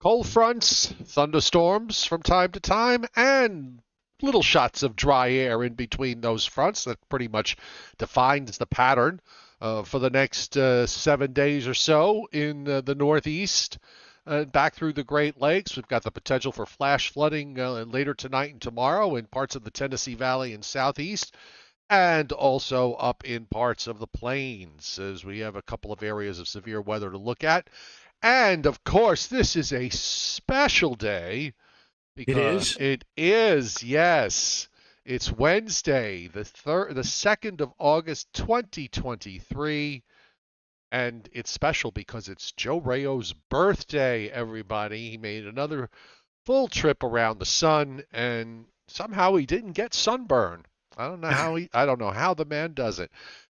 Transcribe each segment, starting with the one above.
Cold fronts, thunderstorms from time to time, and little shots of dry air in between those fronts. That pretty much defines the pattern for the next 7 days or so in the Northeast. Back through the Great Lakes, we've got the potential for flash flooding later tonight and tomorrow in parts of the Tennessee Valley and Southeast, and also up in parts of the plains, as we have a couple of areas of severe weather to look at. And of course, this is a special day It because is. it is, yes, it's Wednesday, the 2nd of August, 2023, and it's special because it's Joe Rayo's birthday, everybody. He made another full trip around the sun, and somehow he didn't get sunburn. I don't know how the man does it.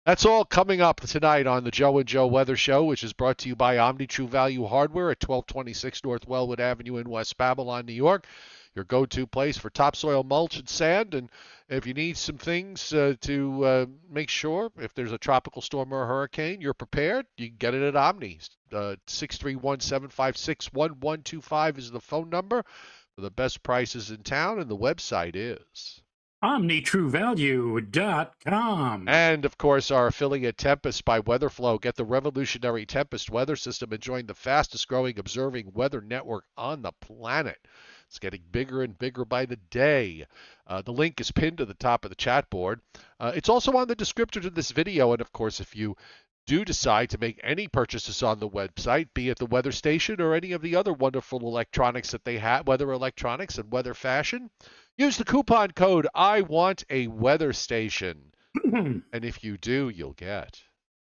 That's all coming up tonight on the Joe and Joe Weather Show, which is brought to you by Omni True Value Hardware at 1226 North Wellwood Avenue in West Babylon, New York. Your go-to place for topsoil mulch and sand. And if you need some things to make sure if there's a tropical storm or a hurricane, you're prepared, you can get it at Omni. 631-756-1125 is the phone number for the best prices in town, and the website is OmniTrueValue.com. and of course, our affiliate Tempest by WeatherFlow. Get the revolutionary Tempest weather system and join the fastest growing observing weather network on the planet. It's getting bigger and bigger by the day. The link is pinned to the top of the chat board. It's also on the descriptor to this video. And of course, if you do decide to make any purchases on the website, be it the weather station or any of the other wonderful electronics that they have, weather electronics and weather fashion, use the coupon code I want a weather station. And if you do, you'll get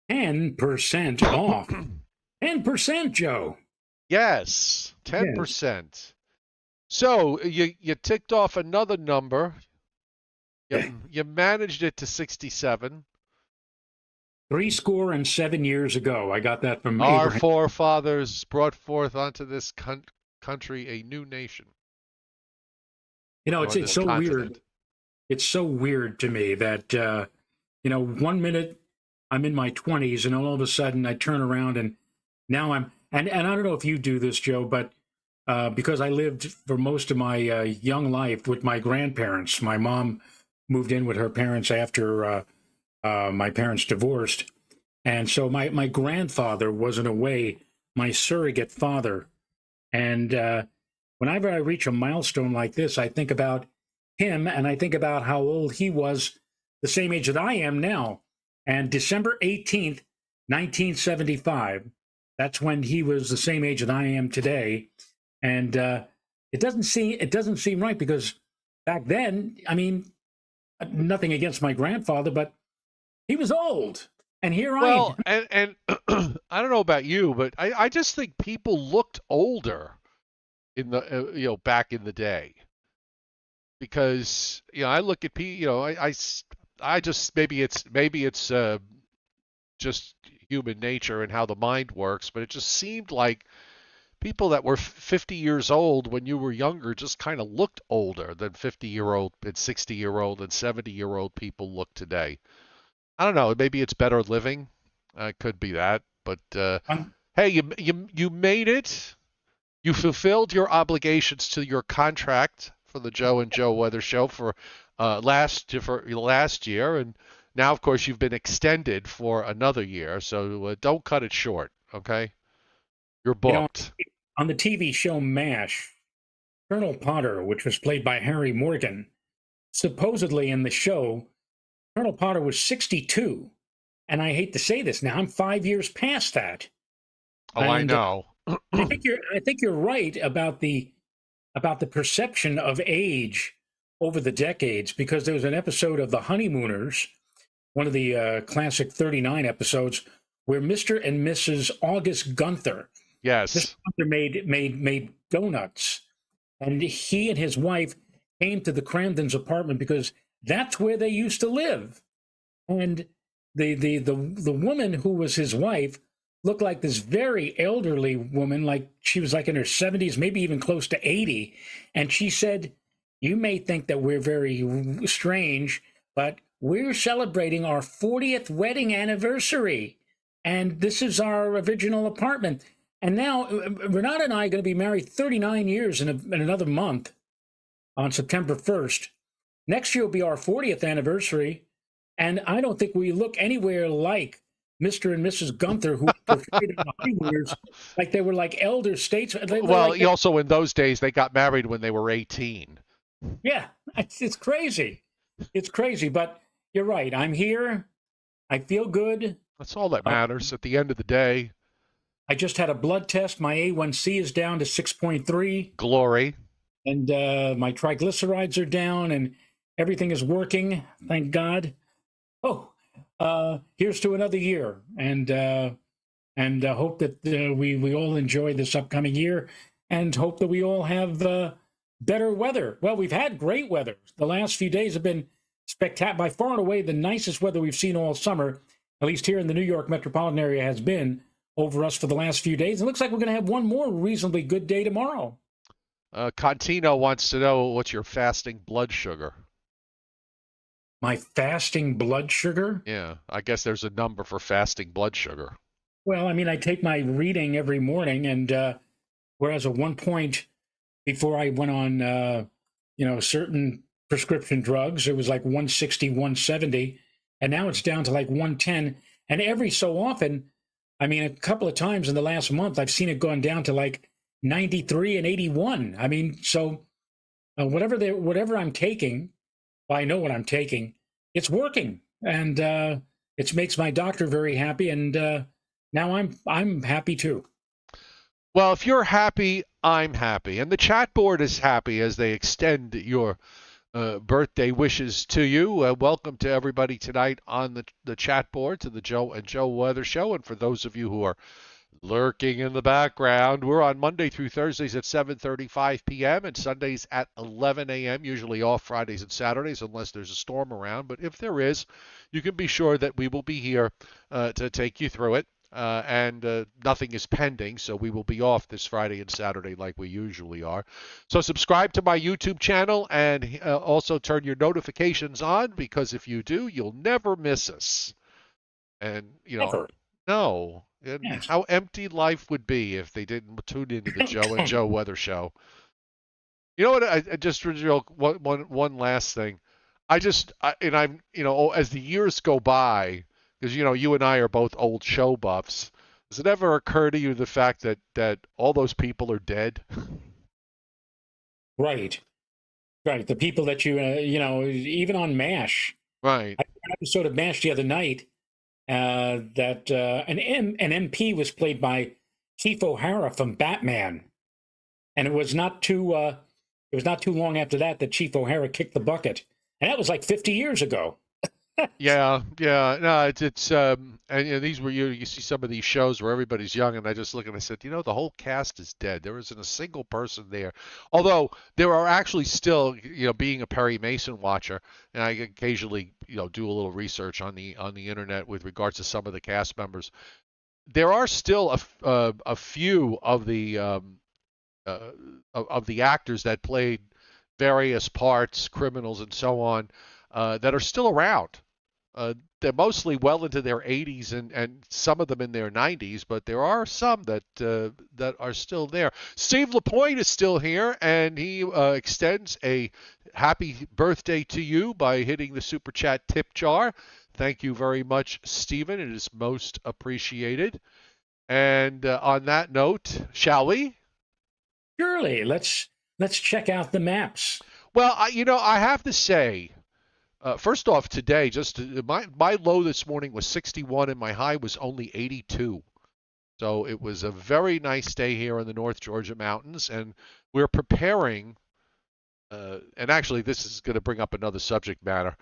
10% off. 10%, Joe. yes, Yes. 10%. So you ticked off another number. Yeah. You managed it to 67. Three score and 7 years ago. I got that from Our Abraham. forefathers brought forth onto this country a new nation, or It's this so weird. continent. It's so weird to me that, 1 minute I'm in my 20s and all of a sudden I turn around and now and I don't know if you do this, Joe, but because I lived for most of my young life with my grandparents. My mom moved in with her parents after my parents divorced. And so my grandfather was, in a way, my surrogate father. And whenever I reach a milestone like this, I think about him and I think about how old he was, the same age that I am now. And December 18th, 1975, that's when he was the same age that I am today. And it doesn't seem right because back then, I mean, nothing against my grandfather, but he was old, and here I Well, am. and I don't know about you, but I just think people looked older in the back in the day because I look at people, I just maybe it's just human nature and how the mind works, but it just seemed like people that were 50 years old when you were younger just kind of looked older than 50-year-old and 60-year-old and 70-year-old people look today. I don't know. Maybe it's better living. It could be that. But Um, hey, you made it. You fulfilled your obligations to your contract for the Joe and Joe Weather Show for last year, and now of course you've been extended for another year. So don't cut it short. Okay, you're you know, booked. on the TV show MASH, Colonel Potter, which was played by Harry Morgan, supposedly in the show, Colonel Potter was 62. And I hate to say this now, I'm 5 years past that. Oh, I And know. I think you're right about the perception of age over the decades, because there was an episode of The Honeymooners, one of the classic 39 episodes, where Mr. and Mrs. August Gunther, Mr. Yes. Gunther made donuts, and he and his wife came to the Cramden's apartment because that's where they used to live. And the woman who was his wife looked like this very elderly woman, like she was like in her 70s, maybe even close to 80. And she said, "You may think that we're very strange, but we're celebrating our 40th wedding anniversary. And this is our original apartment." And now Renata and I are going to be married 39 years in another month on September 1st. Next year will be our 40th anniversary. And I don't think we look anywhere like Mr. and Mrs. Gunther, who portrayed the honeymooners like they were like elder statesmen. They're Well, like, he also in those days they got married when they were 18. yeah, it's crazy. It's crazy. But you're right. I'm here. I feel good. That's all that Uh, matters at the end of the day. I just had a blood test. My A1C is down to 6.3, Glory. and my triglycerides are down, and everything is working. Thank God. Oh, here's to another year, and hope that we all enjoy this upcoming year, and hope that we all have better weather. Well, we've had great weather. The last few days have been spectacular, by far and away the nicest weather we've seen all summer, at least here in the New York metropolitan area, has been over us for the last few days. It looks like we're going to have one more reasonably good day tomorrow. Contino wants to know what's your fasting blood sugar. My fasting blood sugar? Yeah, I guess there's a number for fasting blood sugar. Well, I mean, I take my reading every morning, and whereas at one point before I went on, certain prescription drugs, it was like 160, 170, and now it's down to like 110. And every so often, I mean, a couple of times in the last month, I've seen it gone down to like 93 and 81. I mean, so whatever I'm taking, well, I know what I'm taking. It's working, and it makes my doctor very happy, and now I'm happy too. Well, if you're happy, I'm happy, and the chat board is happy as they extend your birthday wishes to you. Welcome to everybody tonight on the chat board to the Joe and Joe Weather Show. And for those of you who are lurking in the background, we're on Monday through Thursdays at 7:35 p.m. and Sundays at 11 a.m., usually off Fridays and Saturdays unless there's a storm around. But if there is, you can be sure that we will be here to take you through it. And nothing is pending, so we will be off this Friday and Saturday like we usually are. So subscribe to my YouTube channel and also turn your notifications on, because if you do, you'll never miss us. And, Never. no. And Yes. how empty life would be if they didn't tune into the Joe and Joe Weather Show. You know what? I just one last thing. I'm as the years go by, because you and I are both old show buffs. Does it ever occur to you the fact that all those people are dead? Right. Right. The people that even on MASH. Right. I saw an episode of MASH the other night that an MP was played by Chief O'Hara from Batman, and it was not too long after that Chief O'Hara kicked the bucket, and that was like 50 years ago. Yeah. No, it's and these were you see some of these shows where everybody's young, and I just look and I said, the whole cast is dead. There isn't a single person there. Although there are actually still, being a Perry Mason watcher, and I occasionally, do a little research on the internet with regards to some of the cast members. There are still a few of the actors that played various parts, criminals and so on, that are still around. They're mostly well into their 80s and some of them in their 90s, but there are some that are still there. Steve Lapointe is still here, and he extends a happy birthday to you by hitting the Super Chat tip jar. Thank you very much, Stephen. It is most appreciated. And on that note, shall we? Surely, let's check out the maps. Well, I have to say, first off, today, my low this morning was 61 and my high was only 82. So it was a very nice day here in the North Georgia mountains, and we're preparing. And actually, this is going to bring up another subject matter,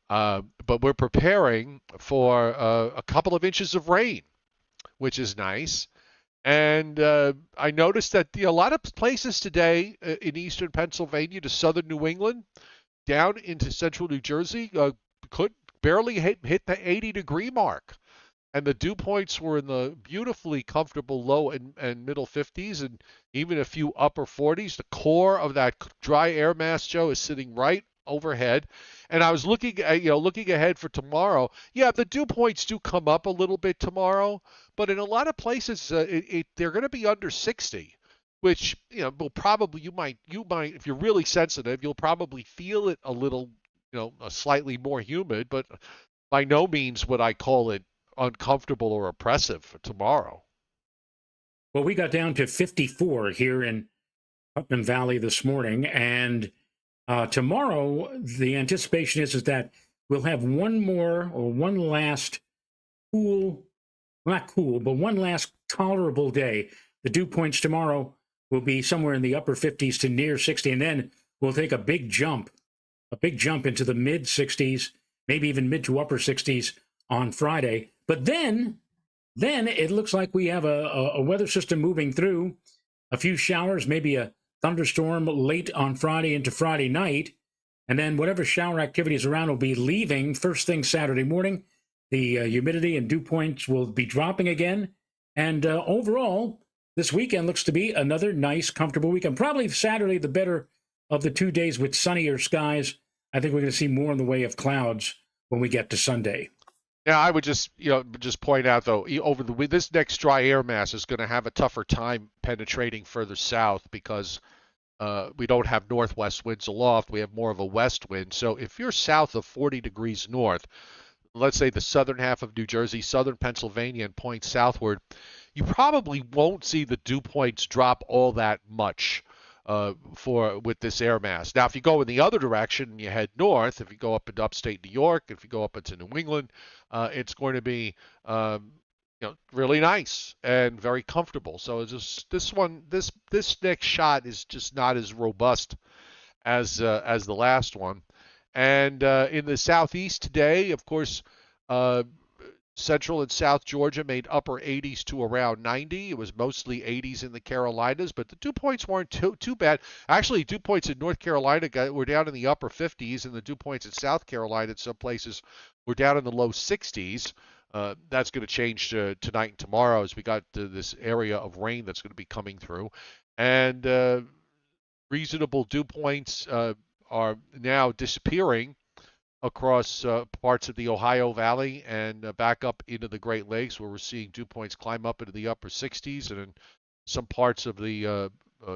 but we're preparing for a couple of inches of rain, which is nice. And I noticed that a lot of places today in eastern Pennsylvania to southern New England, down into central New Jersey, could barely hit the 80-degree mark. And the dew points were in the beautifully comfortable low and middle 50s and even a few upper 40s. The core of that dry air mass, Joe, is sitting right overhead. And I was looking ahead for tomorrow. Yeah, the dew points do come up a little bit tomorrow, but in a lot of places, they're going to be under 60, which will probably you might if you're really sensitive, you'll probably feel it a little, slightly more humid, but by no means would I call it uncomfortable or oppressive for tomorrow. Well, we got down to 54 here in Putnam Valley this morning, and tomorrow the anticipation is that we'll have one more or one last cool, not cool, but one last tolerable day. The dew points tomorrow will be somewhere in the upper 50s to near 60, and then we'll take a big jump into the mid 60s, maybe even mid to upper 60s on Friday. But then it looks like we have a weather system moving through, a few showers, maybe a thunderstorm late on Friday into Friday night, and then whatever shower activity is around will be leaving first thing Saturday morning. The humidity and dew points will be dropping again, and overall, this weekend looks to be another nice, comfortable weekend. Probably Saturday, the better of the 2 days with sunnier skies. I think we're going to see more in the way of clouds when we get to Sunday. Now, I would just point out though, this next dry air mass is going to have a tougher time penetrating further south because we don't have northwest winds aloft. We have more of a west wind. So if you're south of 40 degrees north, let's say the southern half of New Jersey, southern Pennsylvania, and points southward, you probably won't see the dew points drop all that much with this air mass. Now, if you go in the other direction and you head north, if you go up into upstate New York, if you go up into New England, it's going to be really nice and very comfortable. So it's just this next shot is just not as robust as the last one. And in the southeast today, of course, Central and South Georgia made upper 80s to around 90. It was mostly 80s in the Carolinas, but the dew points weren't too bad. Actually, dew points in North Carolina were down in the upper 50s, and the dew points in South Carolina in some places were down in the low 60s. That's going to change tonight and tomorrow as we got this area of rain that's going to be coming through. And reasonable dew points are now disappearing across parts of the Ohio Valley and back up into the Great Lakes, where we're seeing dew points climb up into the upper 60s, and in some parts of the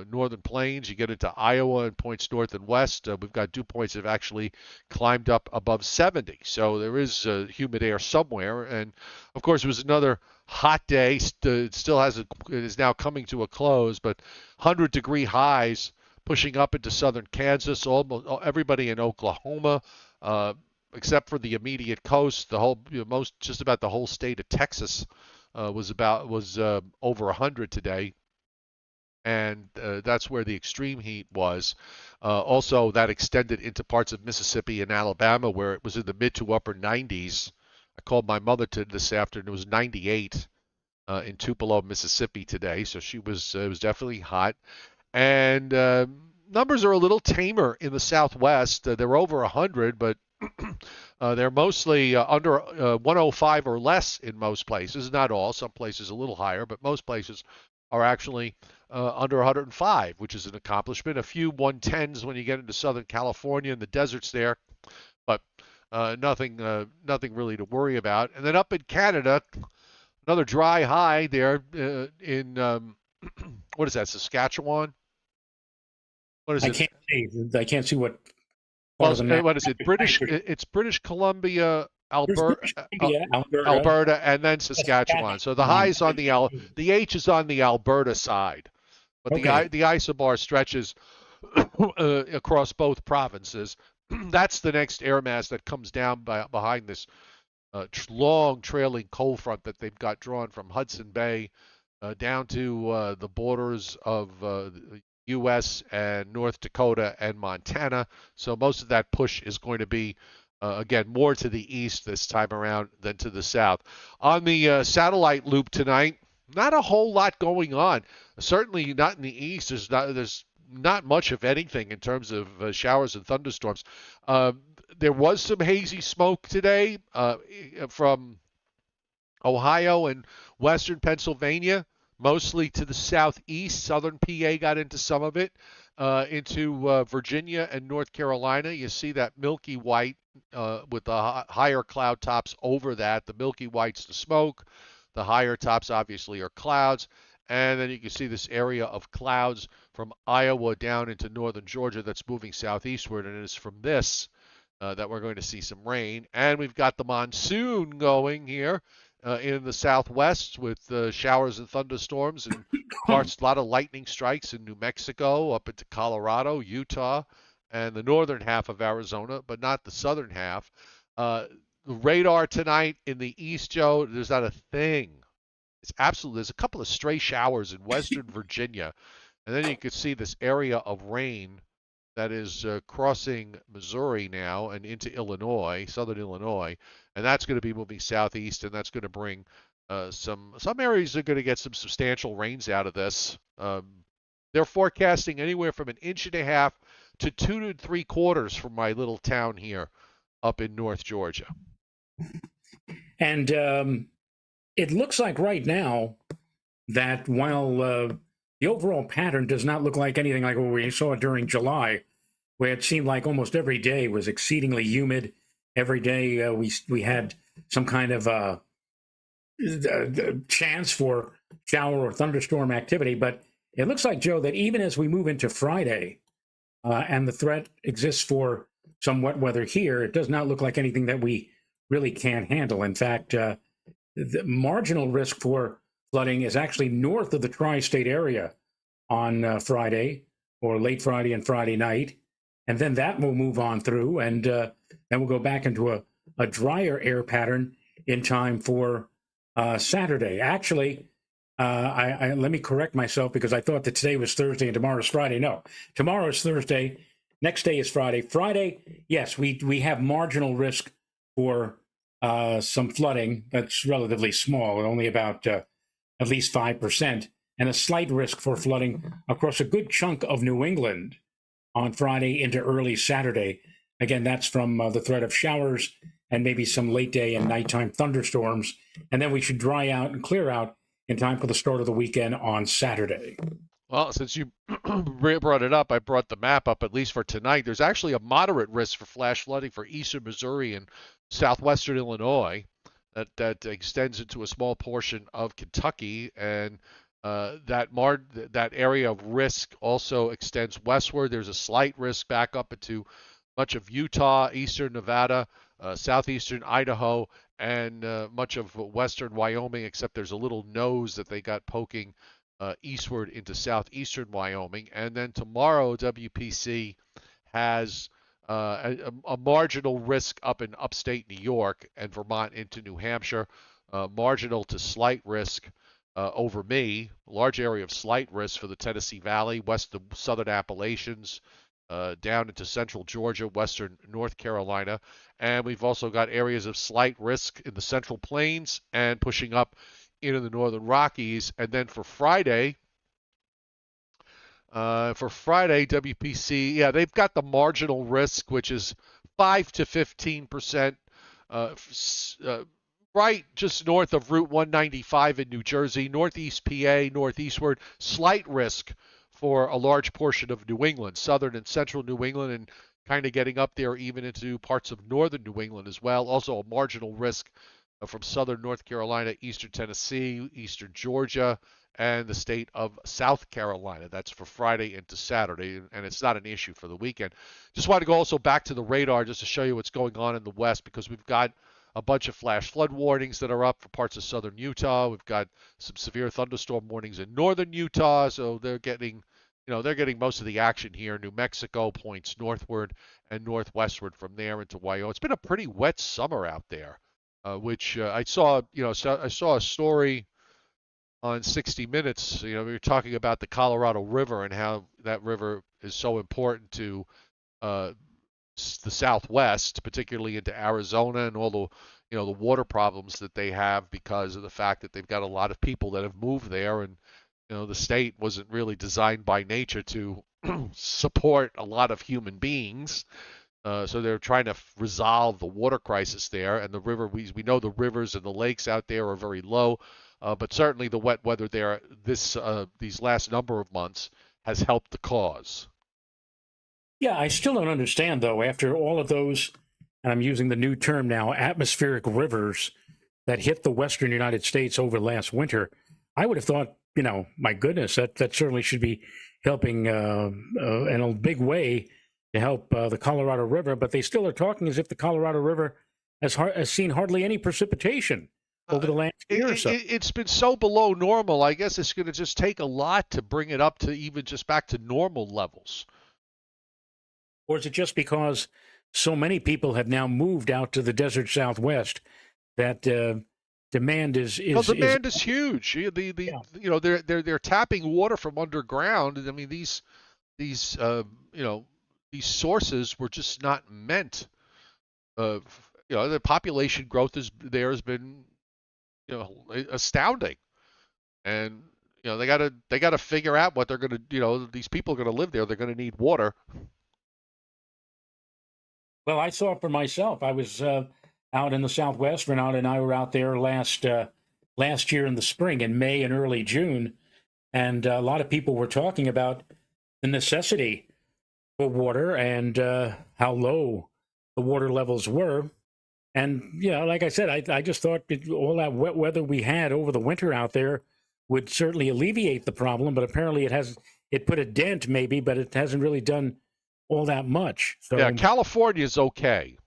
northern plains, you get into Iowa and points north and west. We've got dew points that have actually climbed up above 70. So there is humid air somewhere, and of course, it was another hot day. It is now coming to a close, but 100-degree highs pushing up into southern Kansas, almost everybody in Oklahoma. Except for the immediate coast, the whole just about the whole state of Texas was over 100 today, and that's where the extreme heat was. Also, that extended into parts of Mississippi and Alabama, where it was in the mid to upper 90s. I called my mother this afternoon. It was 98 in Tupelo, Mississippi today, so it was definitely hot. And numbers are a little tamer in the Southwest. They're over 100, but they're mostly under 105 or less in most places. Not all. Some places a little higher, but most places are actually under 105, which is an accomplishment. A few 110s when you get into Southern California and the deserts there, but nothing really to worry about. And then up in Canada, another dry high there in what is that, Saskatchewan? What is it? I can't see what. Well, what is it? It's British Columbia, Alberta, and then Saskatchewan. So the highs on the H is on the Alberta side, but the isobar stretches across both provinces. That's the next air mass that comes down behind this long trailing cold front that they've got drawn from Hudson Bay down to the borders of U.S. and North Dakota and Montana. So most of that push is going to be, again, more to the east this time around than to the south. On the satellite loop tonight, not a whole lot going on. Certainly not in the east. There's not much of anything in terms of showers and thunderstorms. There was some hazy smoke today from Ohio and western Pennsylvania, mostly to the southeast. Southern PA got into some of it. into Virginia and North Carolina. You see that milky white with the higher cloud tops over that. The milky white's the smoke. The higher tops obviously are clouds. And then you can see this area of clouds from Iowa down into northern Georgia that's moving southeastward. And it is from this that we're going to see some rain. And we've got the monsoon going here in the southwest with showers and thunderstorms and parts, a lot of lightning strikes in New Mexico, up into Colorado, Utah, and the northern half of Arizona, but not the southern half. The radar tonight in the east, Joe, there's not a thing. It's absolutely, there's a couple of stray showers in western Virginia, and then you can see this area of rain that is crossing Missouri now and into Illinois, southern Illinois, and that's going to be moving southeast, and that's going to bring some areas are going to get some substantial rains out of this. They're forecasting anywhere from an inch and a half to 2 to 3 quarters from my little town here up in North Georgia. And it looks like right now that while the overall pattern does not look like anything like what we saw during July, where it seemed like almost every day was exceedingly humid. Every day we had some kind of chance for shower or thunderstorm activity. But it looks like, Joe, that even as we move into Friday and the threat exists for some wet weather here, it does not look like anything that we really can't handle. In fact, the marginal risk for flooding is actually north of the tri-state area on Friday or late Friday and Friday night. And then that will move on through, and then we'll go back into a drier air pattern in time for Saturday. Actually, let me correct myself because I thought that today was Thursday and tomorrow is Friday. No, tomorrow is Thursday. Next day is Friday. Friday, yes, we have marginal risk for some flooding. That's relatively small, only about at least 5%, and a slight risk for flooding across a good chunk of New England on Friday into early Saturday. Again, that's from the threat of showers and maybe some late day and nighttime thunderstorms. And then we should dry out and clear out in time for the start of the weekend on Saturday. Well, since you brought it up, I brought the map up, at least for tonight. There's actually a moderate risk for flash flooding for eastern Missouri and southwestern Illinois that extends into a small portion of Kentucky. And that area of risk also extends westward. There's a slight risk back up into much of Utah, eastern Nevada, southeastern Idaho, and much of western Wyoming, except there's a little nose that they got poking eastward into southeastern Wyoming. And then tomorrow, WPC has a marginal risk up in upstate New York and Vermont into New Hampshire, marginal to slight risk over me, a large area of slight risk for the Tennessee Valley, west of southern Appalachians, down into central Georgia, western North Carolina. And we've also got areas of slight risk in the Central Plains and pushing up into the northern Rockies. And then for Friday, WPC, yeah, they've got the marginal risk, which is 5 to 15%. Right just north of Route 195 in New Jersey, northeast PA, northeastward, slight risk for a large portion of New England, southern and central New England, and kind of getting up there even into parts of northern New England as well. Also a marginal risk from southern North Carolina, eastern Tennessee, eastern Georgia, and the state of South Carolina. That's for Friday into Saturday, and it's not an issue for the weekend. Just want to go also back to the radar just to show you what's going on in the west, because we've got a bunch of flash flood warnings that are up for parts of southern Utah. We've got some severe thunderstorm warnings in northern Utah, so they're getting most of the action here. New Mexico points northward and northwestward from there into Wyoming. It's been a pretty wet summer out there, which I saw. I saw a story on 60 Minutes. We were talking about the Colorado River and how that river is so important to the Southwest, particularly into Arizona, and all the water problems that they have because of the fact that they've got a lot of people that have moved there, and the state wasn't really designed by nature to support a lot of human beings. So they're trying to resolve the water crisis there, and the river. We know the rivers and the lakes out there are very low, but certainly the wet weather there these last number of months has helped the cause. Yeah, I still don't understand though. After all of those, and I'm using the new term now, atmospheric rivers that hit the western United States over last winter, I would have thought, my goodness, that certainly should be helping in a big way to help the Colorado River. But they still are talking as if the Colorado River has seen hardly any precipitation over Uh, the last year or so. it's been so below normal. I guess it's going to just take a lot to bring it up to even just back to normal levels. Or is it just because so many people have now moved out to the desert Southwest that demand Well, is demand is huge. yeah. They're tapping water from underground. I mean these these sources were just not meant. The population growth is there has been astounding, and they gotta figure out what they're gonna these people are gonna live there. They're gonna need water. Well, I saw it for myself. I was out in the Southwest. Renata and I were out there last year in the spring, in May and early June, and a lot of people were talking about the necessity for water and how low the water levels were. And like I said, I just thought all that wet weather we had over the winter out there would certainly alleviate the problem, but apparently it put a dent maybe, but it hasn't really done all that much. Yeah, So, California is okay.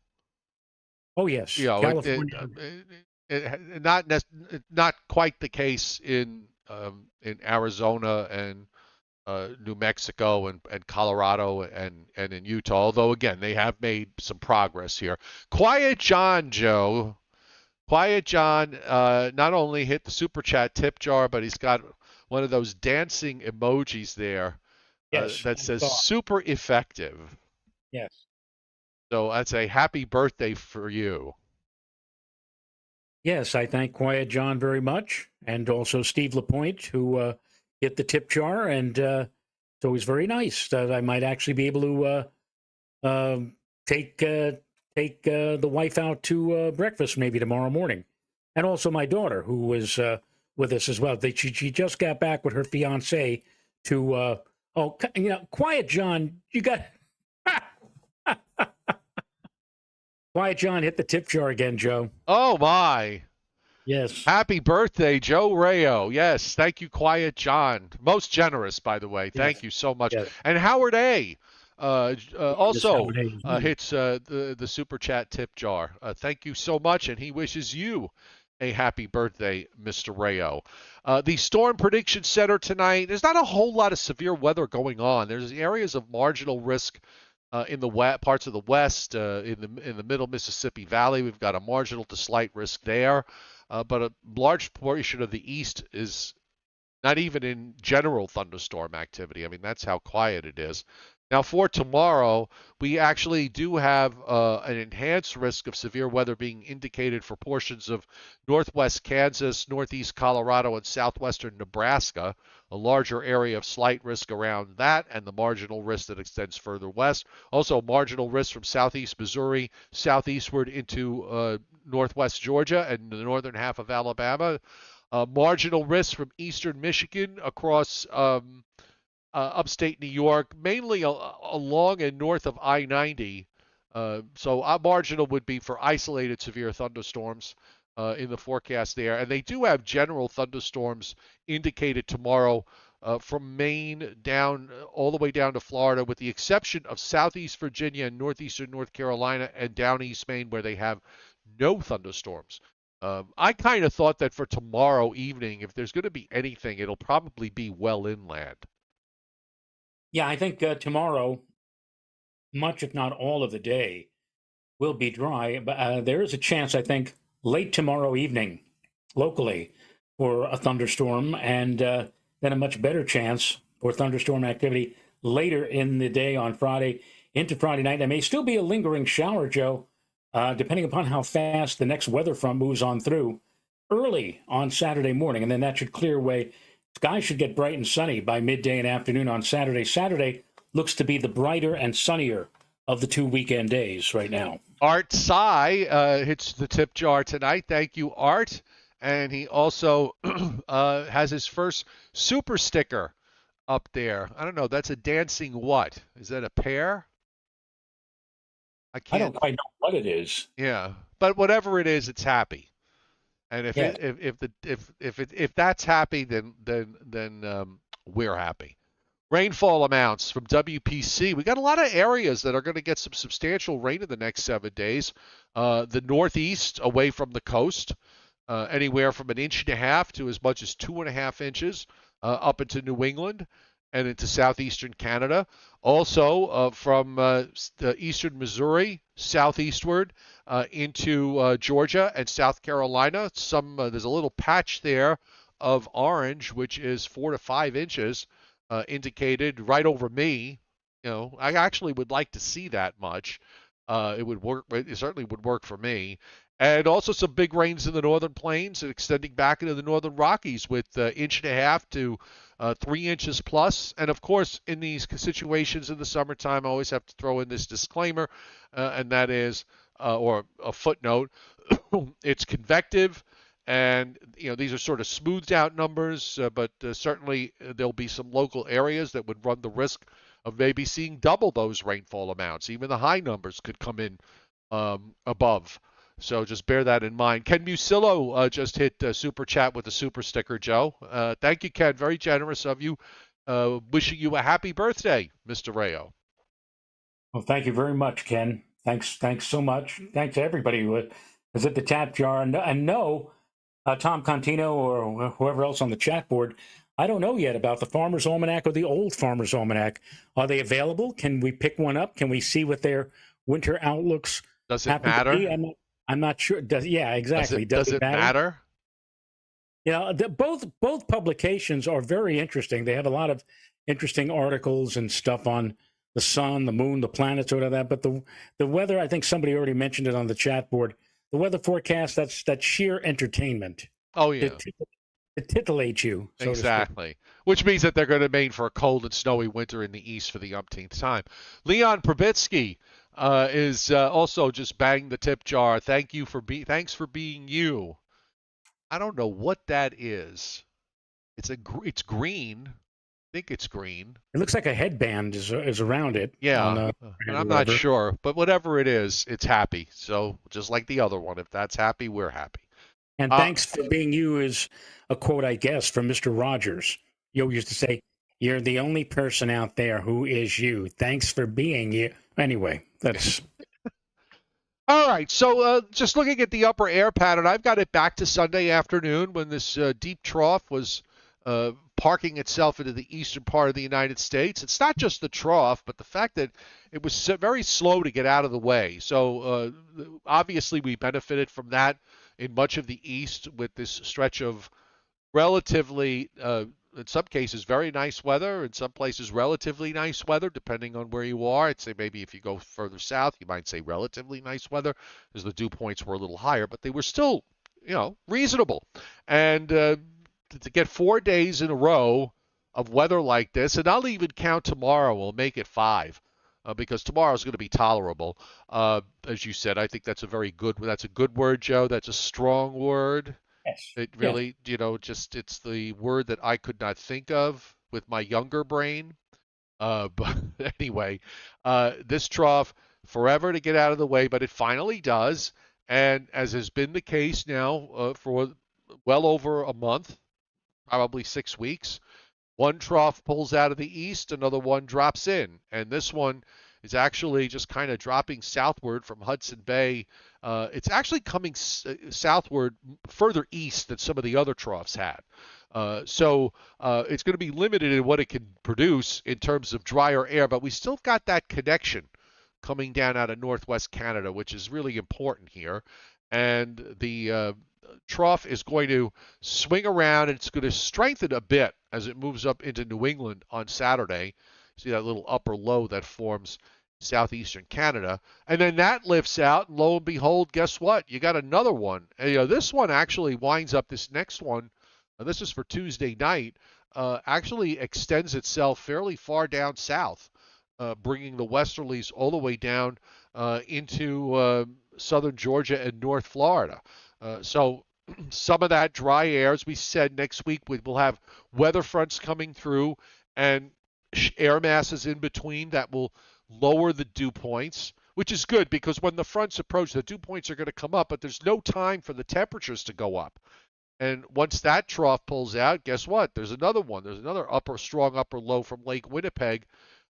oh yes, You know, California. not quite the case in Arizona and New Mexico and Colorado and in Utah. Although again, they have made some progress here. Quiet John, Joe. Quiet John not only hit the super chat tip jar, but he's got one of those dancing emojis there Yes, that I says saw. super effective. Yes. So that's a happy birthday for you. Yes, I thank Quiet John very much, and also Steve Lapointe, who hit the tip jar, and it's always very nice that I might actually be able to um take the wife out to breakfast maybe tomorrow morning, and also my daughter, who was with us as well. She just got back with her fiance to Quiet John, you got Quiet John hit the tip jar again, Joe. Oh my. Yes, Happy birthday, Joe Rayo. Yes, thank you, Quiet John. Most generous, by the way. yes, Thank you so much. yes. And Howard A. Yes, Also Howard Hayes. Hmm. hits the super chat tip jar. Thank you so much, and he wishes you a happy birthday, Mr. Rayo. The Storm Prediction Center tonight. There's not a whole lot of severe weather going on. There's areas of marginal risk in the parts of the west, in the middle Mississippi Valley. We've got a marginal to slight risk there. But a large portion of the east is not even in general thunderstorm activity. I mean, that's how quiet it is. Now, for tomorrow, we actually do have an enhanced risk of severe weather being indicated for portions of northwest Kansas, northeast Colorado, and southwestern Nebraska. A larger area of slight risk around that, and the marginal risk that extends further west. Also, marginal risk from southeast Missouri southeastward into northwest Georgia and the northern half of Alabama. Marginal risk from eastern Michigan across upstate New York, mainly along and north of I-90. So marginal would be for isolated severe thunderstorms in the forecast there. And they do have general thunderstorms indicated tomorrow from Maine down all the way down to Florida, with the exception of southeast Virginia and northeastern North Carolina and down east Maine, where they have no thunderstorms. I kind of thought that for tomorrow evening, if there's going to be anything, it'll probably be well inland. Yeah, I think tomorrow, much if not all of the day, will be dry. But there is a chance, I think, late tomorrow evening, locally, for a thunderstorm, and then a much better chance for thunderstorm activity later in the day on Friday into Friday night. There may still be a lingering shower, Joe, depending upon how fast the next weather front moves on through early on Saturday morning, and then that should clear away. Skies should get bright and sunny by midday and afternoon on Saturday. Saturday looks to be the brighter and sunnier of the two weekend days right now. Art Cy hits the tip jar tonight. Thank you, Art. And he also has his first super sticker up there. I don't know. That's a dancing what? Is that a pear? I I don't can't. quite know what it is. Yeah, but whatever it is, it's happy. And Yes. if that's happy, then we're happy. Rainfall amounts from WPC. We got a lot of areas that are going to get some substantial rain in the next 7 days. The Northeast, away from the coast, anywhere from an inch and a half to as much as 2.5 inches, up into New England and into southeastern Canada. Also, from eastern Missouri southeastward into Georgia and South Carolina. There's a little patch there of orange, which is 4 to 5 inches, indicated right over me. I actually would like to see that much. It would work. It certainly would work for me. And also some big rains in the northern plains and extending back into the northern Rockies with inch and a half to 3 inches plus. And of course, in these situations in the summertime, I always have to throw in this disclaimer, and that is, or a footnote, it's convective. And these are sort of smoothed out numbers, but certainly there'll be some local areas that would run the risk of maybe seeing double those rainfall amounts. Even the high numbers could come in above. So just bear that in mind. Ken Musillo just hit super chat with a super sticker, Joe. Thank you, Ken. Very generous of you. Wishing you a happy birthday, Mr. Rayo. Well, thank you very much, Ken. Thanks so much. Thanks to everybody who is at the tap jar. And no, Tom Contino or whoever else on the chat board, I don't know yet about the Farmer's Almanac or the old Farmer's Almanac. Are they available? Can we pick one up? Can we see what their winter outlooks Does it happen to be? matter? I'm not sure. Yeah, exactly. Does it matter? Both publications are very interesting. They have a lot of interesting articles and stuff on the sun, the moon, the planets, or that. But the weather, I think somebody already mentioned it on the chat board. The weather forecast, that's sheer entertainment. Oh, yeah. To titillate you. So exactly. Which means that they're going to main for a cold and snowy winter in the east for the umpteenth time. Leon Probitsky is also just banged the tip jar. Thanks for being you. I don't know what that is. It's green. I think it's green. It looks like a headband is around it. Yeah, and I'm not sure, but whatever it is, it's happy. So just like the other one, if that's happy, we're happy. And thanks for being you is a quote, I guess, from Mr. Rogers. You used to say, "You're the only person out there who is you. Thanks for being you." Anyway, that's. All right, so just looking at the upper air pattern, I've got it back to Sunday afternoon when this deep trough was parking itself into the eastern part of the United States. It's not just the trough, but the fact that it was very slow to get out of the way. So obviously we benefited from that in much of the east with this stretch of relatively, in some cases, very nice weather. In some places, relatively nice weather, depending on where you are. I'd say maybe if you go further south, you might say relatively nice weather, because the dew points were a little higher, but they were still, reasonable. And to get 4 days in a row of weather like this, and I'll even count tomorrow, we'll make it 5. Because tomorrow's going to be tolerable. As you said, I think that's a good word, Joe. That's a strong word. Yes. It really, it's the word that I could not think of with my younger brain. But anyway, this trough, forever to get out of the way, but it finally does. And as has been the case now for well over a month, probably 6 weeks, one trough pulls out of the east, another one drops in. And this one is actually just kind of dropping southward from Hudson Bay. It's actually coming southward further east than some of the other troughs had. So it's going to be limited in what it can produce in terms of drier air, but we still got that connection coming down out of northwest Canada, which is really important here. And the trough is going to swing around, and it's going to strengthen a bit as it moves up into New England on Saturday. See that little upper low that forms southeastern Canada, and then that lifts out, and lo and behold, guess what? You got another one. And, this one actually winds up, this next one, this is for Tuesday night, actually extends itself fairly far down south, bringing the westerlies all the way down into southern Georgia and North Florida. So some of that dry air, as we said, next week we'll have weather fronts coming through and air masses in between that will lower the dew points, which is good because when the fronts approach, the dew points are going to come up, but there's no time for the temperatures to go up. And once that trough pulls out, guess what? There's another one. There's another strong upper low from Lake Winnipeg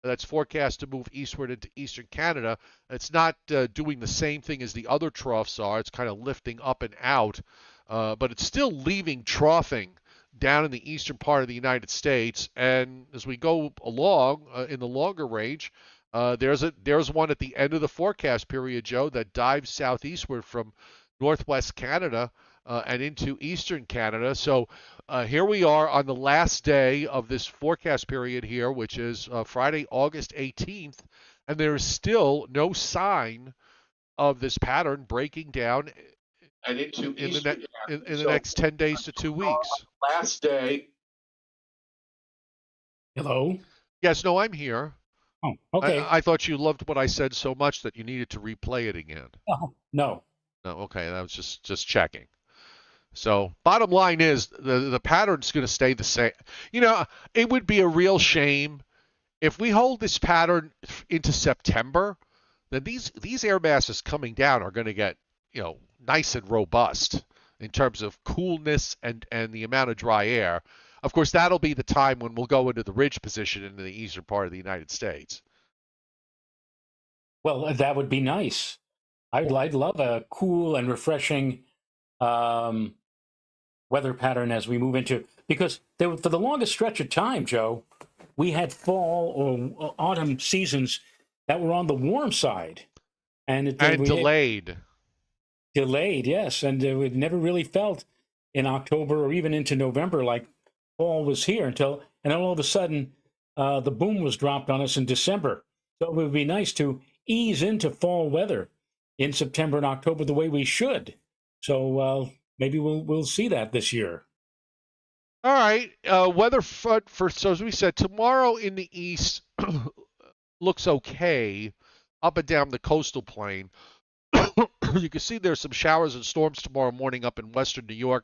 that's forecast to move eastward into eastern Canada. It's not doing the same thing as the other troughs are. It's kind of lifting up and out, but it's still leaving troughing down in the eastern part of the United States. And as we go along in the longer range, there's one at the end of the forecast period, Joe, that dives southeastward from northwest Canada and into eastern Canada. So here we are on the last day of this forecast period here, which is Friday, August 18th, and there is still no sign of this pattern breaking down and into in the, eastern in the next 10 days to 2 weeks. last day. Hello? Yes, no, I'm here. Oh, okay. I thought you loved what I said so much that you needed to replay it again. Oh, no. No, okay, that was just checking. So bottom line is the pattern's going to stay the same. You know, it would be a real shame if we hold this pattern into September. Then these air masses coming down are going to get nice and robust in terms of coolness and the amount of dry air. Of course, that'll be the time when we'll go into the ridge position in the eastern part of the United States. Well, that would be nice. I'd love a cool and refreshing weather pattern as we move into, because for the longest stretch of time, Joe, we had fall or autumn seasons that were on the warm side, and Delayed. Delayed, yes, and it never really felt in October or even into November like fall was here and then all of a sudden the boom was dropped on us in December. So it would be nice to ease into fall weather in September and October the way we should. So maybe we'll see that this year. All right, weather front so as we said, tomorrow in the east looks okay up and down the coastal plain. You can see there's some showers and storms tomorrow morning up in western New York,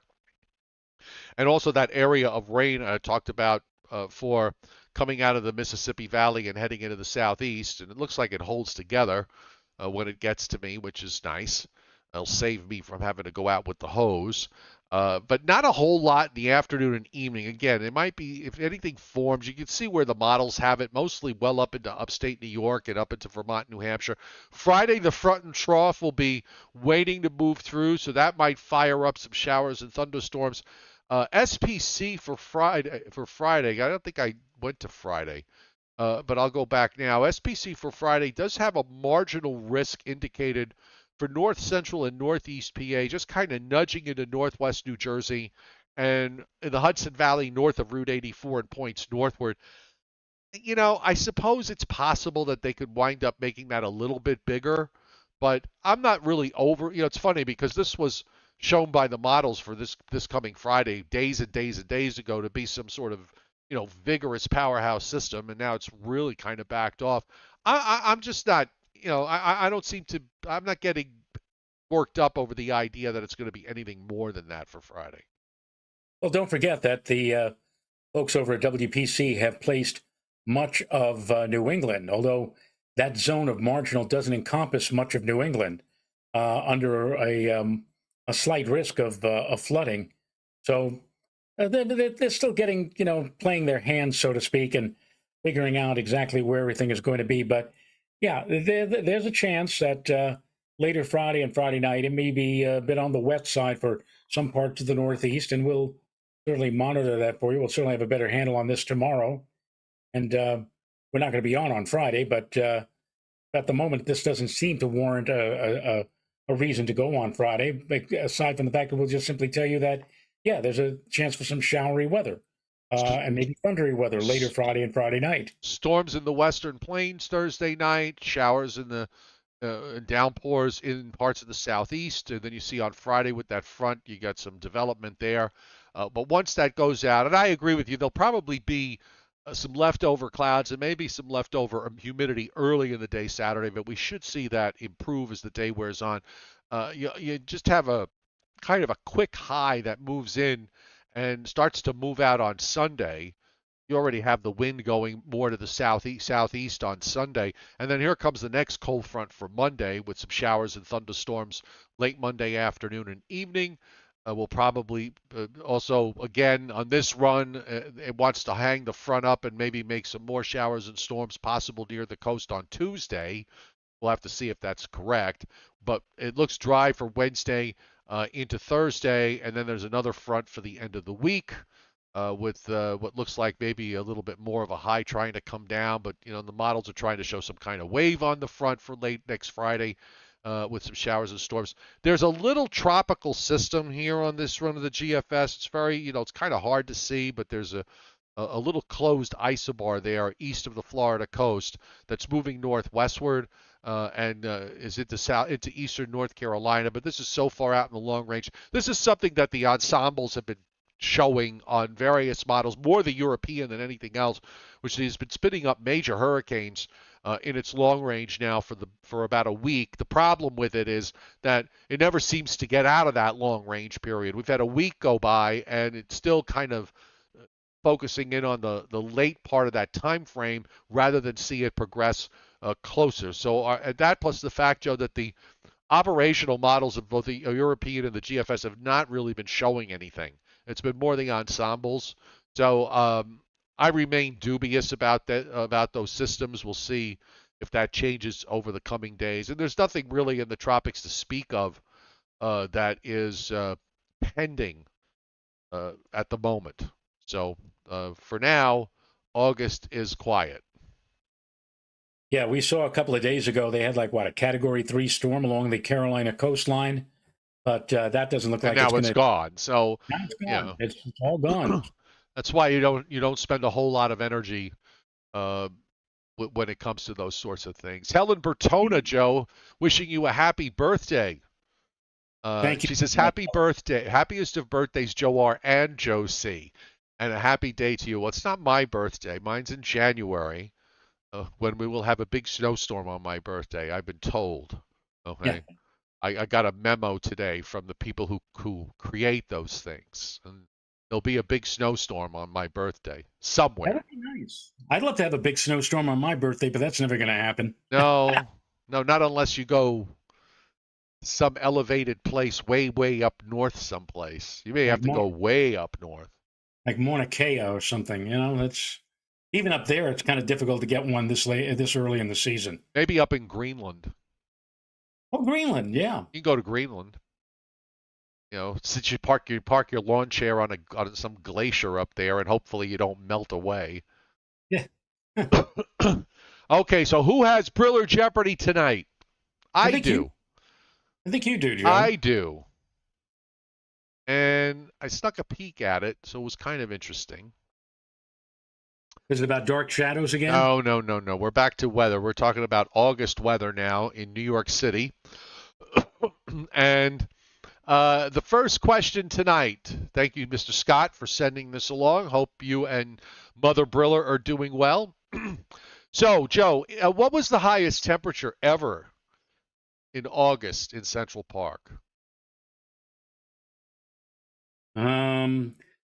and also that area of rain I talked about for coming out of the Mississippi Valley and heading into the southeast, and it looks like it holds together when it gets to me, which is nice. It'll save me from having to go out with the hose. But not a whole lot in the afternoon and evening. Again, it might be, if anything forms, you can see where the models have it, mostly well up into upstate New York and up into Vermont, New Hampshire. Friday, the front and trough will be waiting to move through, so that might fire up some showers and thunderstorms. SPC for Friday, I don't think I went to Friday, but I'll go back now. SPC for Friday does have a marginal risk indicated for north central and northeast PA, just kind of nudging into northwest New Jersey and in the Hudson Valley north of Route 84 and points northward. I suppose it's possible that they could wind up making that a little bit bigger, but I'm not really over. It's funny because this was shown by the models for this coming Friday days and days and days ago to be some sort of vigorous powerhouse system, and now it's really kind of backed off. I'm just not. I don't seem to. I'm not getting worked up over the idea that it's going to be anything more than that for Friday. Well, don't forget that the folks over at WPC have placed much of New England, although that zone of marginal doesn't encompass much of New England, under a slight risk of flooding. So they're still getting, playing their hands, so to speak, and figuring out exactly where everything is going to be. But yeah, there's a chance that later Friday and Friday night, it may be a bit on the wet side for some parts of the Northeast, and we'll certainly monitor that for you. We'll certainly have a better handle on this tomorrow. And we're not going to be on Friday, but at the moment, this doesn't seem to warrant a reason to go on Friday, aside from the fact that we'll just simply tell you that, yeah, there's a chance for some showery weather. And maybe thundery weather later Friday and Friday night. Storms in the western plains Thursday night, showers in the downpours in parts of the southeast. And then you see on Friday with that front, you got some development there. But once that goes out, and I agree with you, there'll probably be some leftover clouds and maybe some leftover humidity early in the day Saturday, but we should see that improve as the day wears on. You just have a kind of a quick high that moves in and starts to move out on Sunday. you already have the wind going more to the southeast on Sunday. And then here comes the next cold front for Monday with some showers and thunderstorms late Monday afternoon and evening. We'll probably also, again, on this run, it wants to hang the front up and maybe make some more showers and storms possible near the coast on Tuesday. We'll have to see if that's correct. But it looks dry for Wednesday into Thursday, and then there's another front for the end of the week with what looks like maybe a little bit more of a high trying to come down. But, the models are trying to show some kind of wave on the front for late next Friday with some showers and storms. There's a little tropical system here on this run of the GFS. It's very, it's kind of hard to see, but there's a little closed isobar there east of the Florida coast that's moving northwestward and is into eastern North Carolina. But this is so far out in the long range. This is something that the ensembles have been showing on various models, more the European than anything else, which has been spinning up major hurricanes in its long range now for about a week. The problem with it is that it never seems to get out of that long range period. We've had a week go by, and it's still kind of focusing in on the late part of that time frame rather than see it progress closer. So that plus the fact, Joe, that the operational models of both the European and the GFS have not really been showing anything. It's been more the ensembles. So I remain dubious about those systems. We'll see if that changes over the coming days. And there's nothing really in the tropics to speak of that is pending at the moment. So for now, August is quiet. Yeah, we saw a couple of days ago they had a Category 3 storm along the Carolina coastline, but that doesn't look like now it's going to. Gone. So now it's gone. It's all gone. That's why you don't spend a whole lot of energy when it comes to those sorts of things. Helen Bertona, Joe, wishing you a happy birthday. Thank you. She says, happy birthday. Happiest of birthdays, Joe R. and Joe C. And a happy day to you. Well, it's not my birthday. Mine's in January when we will have a big snowstorm on my birthday, I've been told. Okay. Yeah. I got a memo today from the people who create those things. And there'll be a big snowstorm on my birthday somewhere. That would be nice. I'd love to have a big snowstorm on my birthday, but that's never going to happen. No, not unless you go some elevated place way up north someplace. You may have to go way up north. Like Mauna Kea or something, that's even up there. It's kind of difficult to get one this early in the season. Maybe up in Greenland. Oh, Greenland, yeah. You can go to Greenland. Since you park your lawn chair on some glacier up there, and hopefully you don't melt away. Yeah. Okay, so who has Briller Jeopardy tonight? I do. I think you do, Joe. I do. And I snuck a peek at it, so it was kind of interesting. Is it about dark shadows again? No. We're back to weather. We're talking about August weather now in New York City. And the first question tonight, thank you, Mr. Scott, for sending this along. Hope you and Mother Briller are doing well. So, Joe, what was the highest temperature ever in August in Central Park?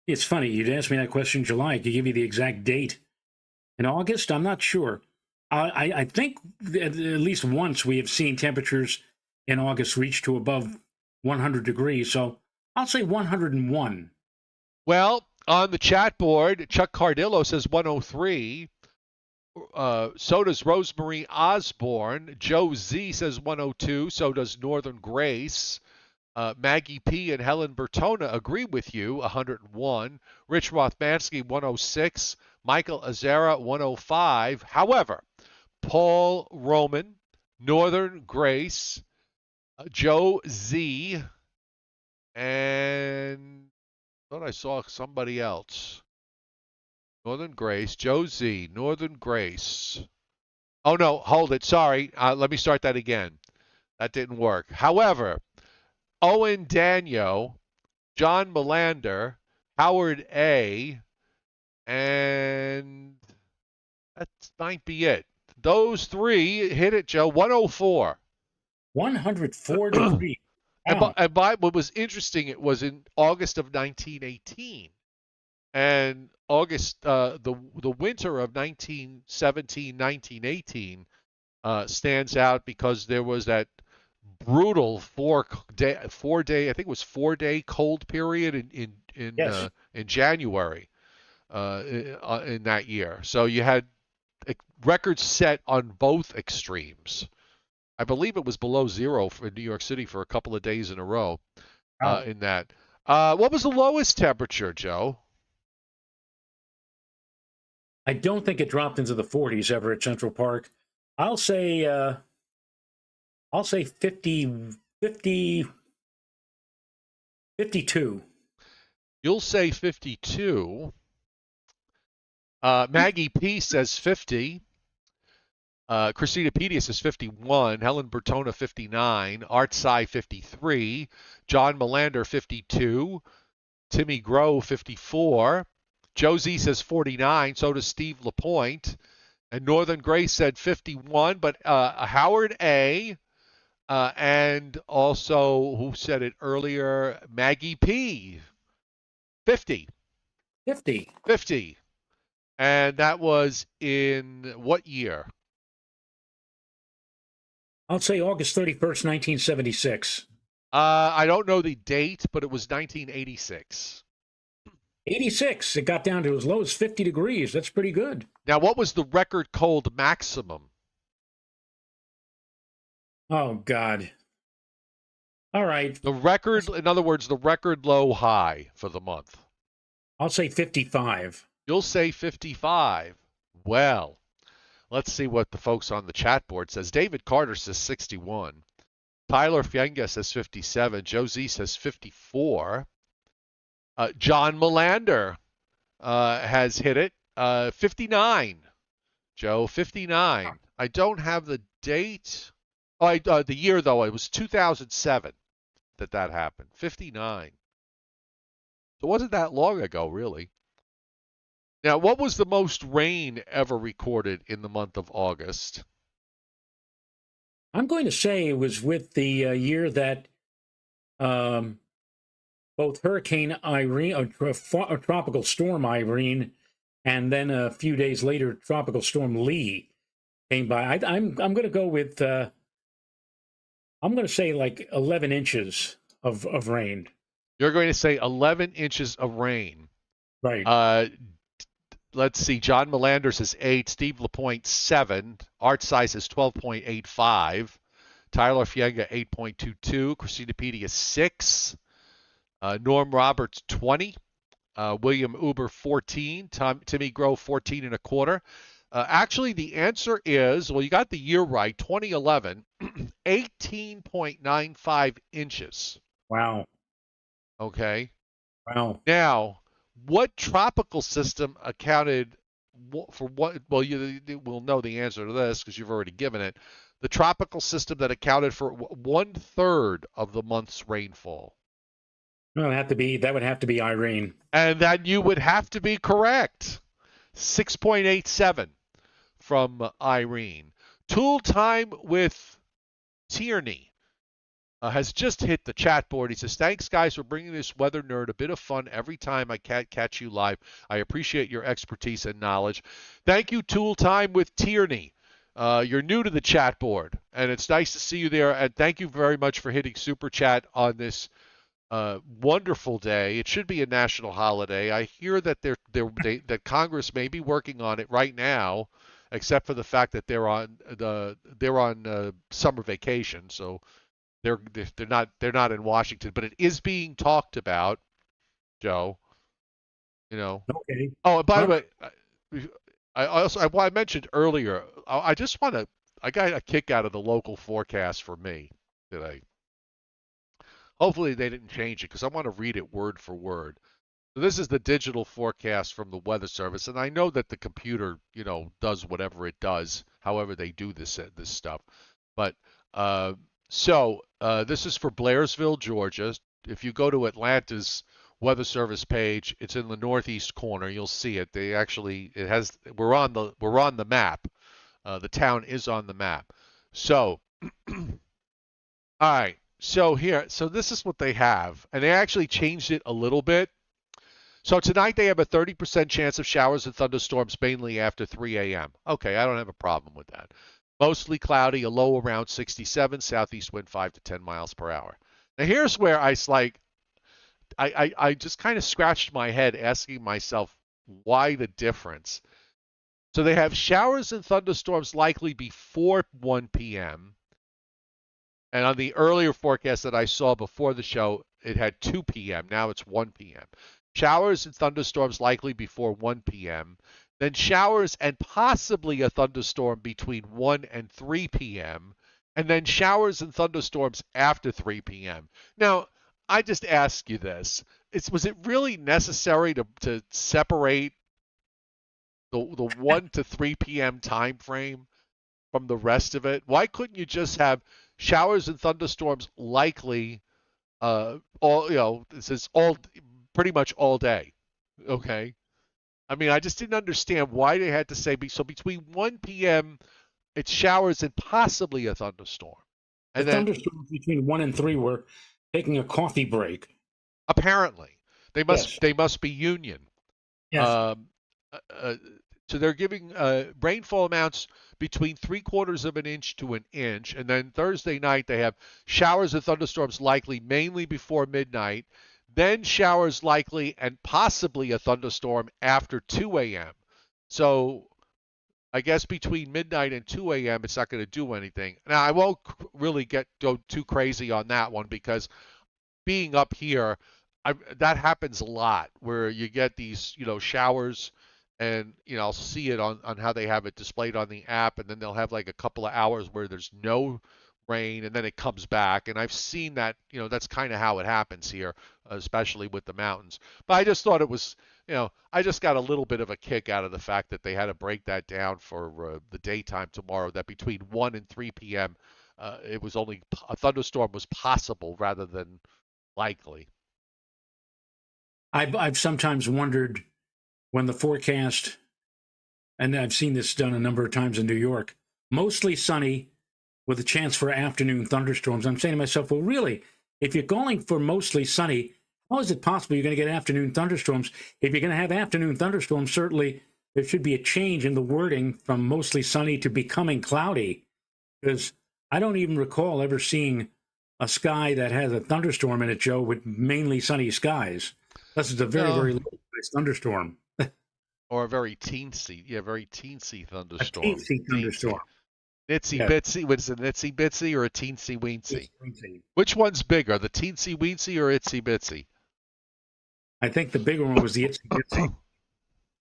It's funny. You'd ask me that question in July. I could give you the exact date. In August, I'm not sure. I think at least once we have seen temperatures in August reach to above 100 degrees. So I'll say 101. Well, on the chat board, Chuck Cardillo says 103. So does Rosemarie Osborne. Joe Z says 102. So does Northern Grace. Maggie P. and Helen Bertona agree with you, 101. Rich Rothmansky, 106. Michael Azera, 105. However, Paul Roman, Northern Grace, Joe Z, and I thought I saw somebody else. Northern Grace, Joe Z, Northern Grace. Oh, no, hold it. Sorry. Let me start that again. That didn't work. However, Owen Danyo, John Melander, Howard A., and that might be it. Those three hit it, Joe. 104. 104 degrees. Wow. And what was interesting, it was in August of 1918. And the winter of 1917, 1918 stands out because there was that brutal 4 day, I think it was 4 day cold period Yes. in January in that year. So you had records set on both extremes. I believe it was below zero for New York City for a couple of days in a row Wow. in that. What was the lowest temperature, Joe? I don't think it dropped into the 40s ever at Central Park. I'll say uh, I'll say 50, 52. You'll say 52. Maggie P says 50. Christina Pedia says 51. Helen Bertona 59. Art Cy 53. John Melander 52. Timmy Grow 54. Josie says 49. So does Steve LaPointe. And Northern Grace said 51. But Howard A. And also, who said it earlier? Maggie P. 50. 50. 50. And that was in what year? I'll say August 31st, 1976. I don't know the date, but it was 1986. 86. It got down to as low as 50 degrees. That's pretty good. Now, what was the record cold maximum? Oh, God. All right. The record, in other words, the record low high for the month. I'll say 55. You'll say 55. Well, let's see what the folks on the chat board says. David Carter says 61. Tyler Fienga says 57. Josie says 54. John Melander has hit it. 59. Joe, 59. I don't have the date. Oh, the year, though. It was 2007 that happened. 59. So it wasn't that long ago, really. Now, what was the most rain ever recorded in the month of August? I'm going to say it was with the year that both Hurricane Irene, or Tropical Storm Irene, and then a few days later, Tropical Storm Lee came by. I'm going to go with I'm going to say like 11 inches of rain. You're going to say 11 inches of rain. Right. Let's see. John Melander says 8. Steve LaPointe 7. Art Size is 12.85. Tyler Fienga 8.22. Christina Pedia 6. Norm Roberts 20. William Uber 14. Timmy Grove 14 and a quarter. Actually, the answer is, well, you got the year right, 2011, 18.95 inches. Wow. Okay. Wow. Now, what tropical system accounted for what? Well, you will know the answer to this because you've already given it. The tropical system that accounted for 1/3 of the month's rainfall. Well, that would have to be Irene. And then you would have to be correct. 6.87 from Irene. Tool time with Tierney has just hit the chat board. He says, thanks, guys, for bringing this weather nerd a bit of fun every time I can't catch you live. I appreciate your expertise and knowledge. Thank you, Tool Time with Tierney. You're new to the chat board, and it's nice to see you there. And thank you very much for hitting Super Chat on this wonderful day. It should be a national holiday. I hear that that Congress may be working on it right now, except for the fact that they're on summer vacation, so they're not in Washington, but it is being talked about, Joe. You know. Okay. Oh, and by the way, I mentioned earlier. I got a kick out of the local forecast for me today. Hopefully they didn't change it because I want to read it word for word. So this is the digital forecast from the Weather Service, and I know that the computer, does whatever it does, however they do this stuff. But this is for Blairsville, Georgia. If you go to Atlanta's Weather Service page, it's in the northeast corner. You'll see it. We're on the map. The town is on the map. So, all right. So this is what they have, and they actually changed it a little bit. So tonight they have a 30% chance of showers and thunderstorms mainly after 3 a.m. Okay, I don't have a problem with that. Mostly cloudy, a low around 67, southeast wind 5 to 10 miles per hour. Now here's where I just kind of scratched my head asking myself why the difference. So they have showers and thunderstorms likely before 1 p.m. And on the earlier forecast that I saw before the show, it had 2 p.m. Now it's 1 p.m. Showers and thunderstorms likely before 1 p.m. Then showers and possibly a thunderstorm between 1 and 3 p.m. And then showers and thunderstorms after 3 p.m. Now, I just ask you this. Was it really necessary to separate the 1 to 3 p.m. time frame from the rest of it? Why couldn't you just have showers and thunderstorms likely all this is all pretty much all day? Okay. I mean, I just didn't understand why they had to say so between 1 p.m. it's showers and possibly a thunderstorm. The And then thunderstorms between 1 and 3 were taking a coffee break. apparently Yes. they must be union. Yes. So they're giving rainfall amounts between 3/4 of an inch to an inch. And then Thursday night, they have showers and thunderstorms likely mainly before midnight, then showers likely and possibly a thunderstorm after 2 a.m. So I guess between midnight and 2 a.m., it's not going to do anything. Now, I won't really go too crazy on that one because being up here, that happens a lot where you get these, showers and, I'll see it on how they have it displayed on the app, and then they'll have like a couple of hours where there's no rain and then it comes back. And I've seen that, that's kind of how it happens here, especially with the mountains. But I just thought it was, I just got a little bit of a kick out of the fact that they had to break that down for the daytime tomorrow, that between 1 and 3 p.m. It was only a thunderstorm was possible rather than likely. I've sometimes wondered when the forecast, and I've seen this done a number of times in New York, mostly sunny with a chance for afternoon thunderstorms. I'm saying to myself, well, really, if you're going for mostly sunny, how is it possible you're going to get afternoon thunderstorms? If you're going to have afternoon thunderstorms, certainly there should be a change in the wording from mostly sunny to becoming cloudy, because I don't even recall ever seeing a sky that has a thunderstorm in it, Joe, with mainly sunny skies. This is a very, very low thunderstorm. Or a very teensy thunderstorm. A teensy thunderstorm. Itsy bitsy. What is it, an itsy bitsy or a teensy weensy? Which one's bigger, the teensy weensy or itsy bitsy? I think the bigger one was the itsy bitsy.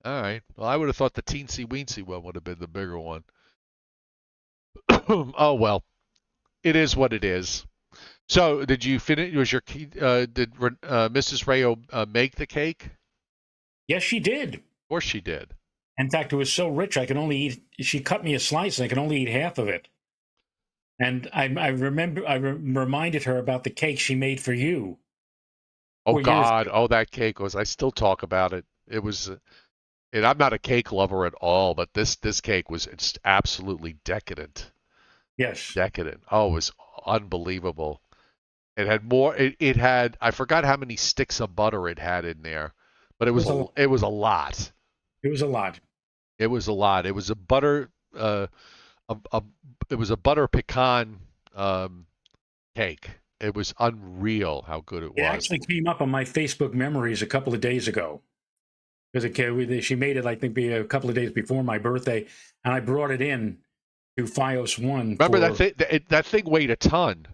All right. Well, I would have thought the teensy weensy one would have been the bigger one. Oh well, it is what it is. So, did you finish? Did Mrs. Rayo make the cake? Yes, she did. Of course she did. In fact, it was so rich I could only eat. She cut me a slice, and I could only eat half of it. And I reminded her about the cake she made for you. Oh God! Oh, that cake was. I still talk about it. It was. And I'm not a cake lover at all, but this cake was just absolutely decadent. Yes. Decadent. Oh, it was unbelievable. It had more. It had. I forgot how many sticks of butter it had in there, but it was a lot. It was a lot. It was a lot. It was a butter. It was a butter pecan cake. It was unreal how good it was. It actually came up on my Facebook memories a couple of days ago. Because she made it, I think, a couple of days before my birthday, and I brought it in to Fios One. Remember that thing weighed a ton.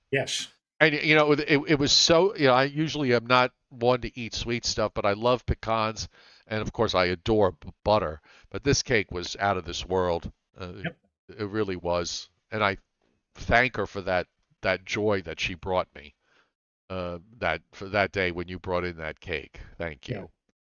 Yes. And it was so. I usually am not one to eat sweet stuff, but I love pecans, and of course I adore butter. But this cake was out of this world. Yep. It really was, and I thank her for that joy that she brought me. For that day when you brought in that cake. Thank you. Yeah.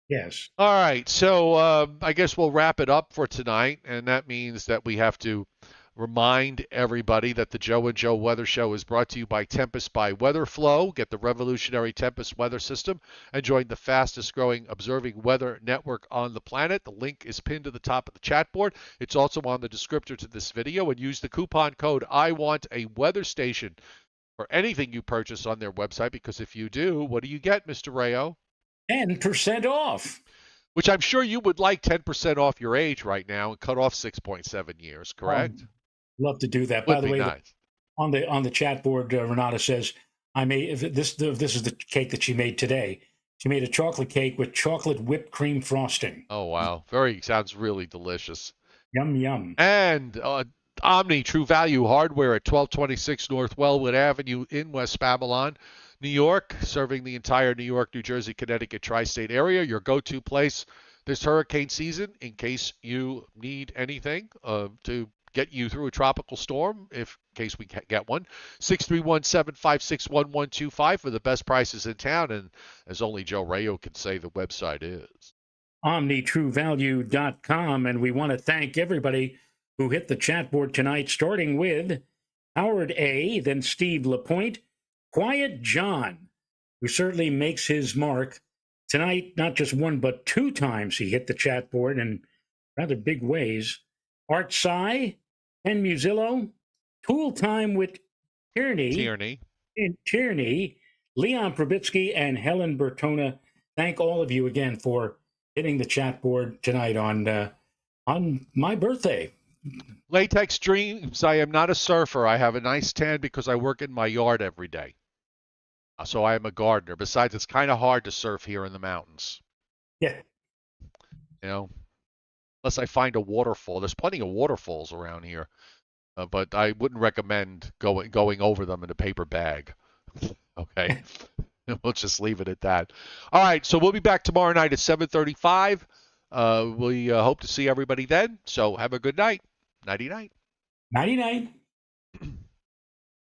Yes. All right, so I guess we'll wrap it up for tonight, and that means that we have to remind everybody that the Joe and Joe Weather Show is brought to you by Tempest by WeatherFlow. Get the revolutionary Tempest weather system and join the fastest growing observing weather network on the planet. The link is pinned to the top of the chat board. It's also on the descriptor to this video, and use the coupon code IWANTAWeatherStation for anything you purchase on their website, because if you do, what do you get, Mr. Rayo? 10% off. Which I'm sure you would like 10% off your age right now and cut off 6.7 years, correct? Love to do that. By Would the be way, nice. on the chat board, Renata says, "I made this. This is the cake that she made today. She made a chocolate cake with chocolate whipped cream frosting. Oh, wow. Sounds really delicious. Yum yum." And Omni True Value Hardware at 1226 North Wellwood Avenue in West Babylon, New York, serving the entire New York, New Jersey, Connecticut tri-state area. Your go-to place this hurricane season in case you need anything to get you through a tropical storm, in case we get one. 631-756-1125 for the best prices in town. And as only Joe Rayo can say, the website is OmniTrueValue.com. And we want to thank everybody who hit the chat board tonight, starting with Howard A., then Steve LaPointe, Quiet John, who certainly makes his mark tonight, not just one, but 2 times he hit the chat board in rather big ways. Art Sy, Ken Musillo, Tool Time with Tierney, Leon Probitsky, and Helen Bertona. Thank all of you again for hitting the chat board tonight on my birthday. Latex Dreams. I am not a surfer. I have a nice tan because I work in my yard every day. So I am a gardener. Besides, it's kind of hard to surf here in the mountains. Yeah. You know, unless I find a waterfall. There's plenty of waterfalls around here, but I wouldn't recommend going over them in a paper bag. Okay. We'll just leave it at that. All right. So we'll be back tomorrow night at 7:35. We hope to see everybody then. So have a good night. Nighty night. Nighty night.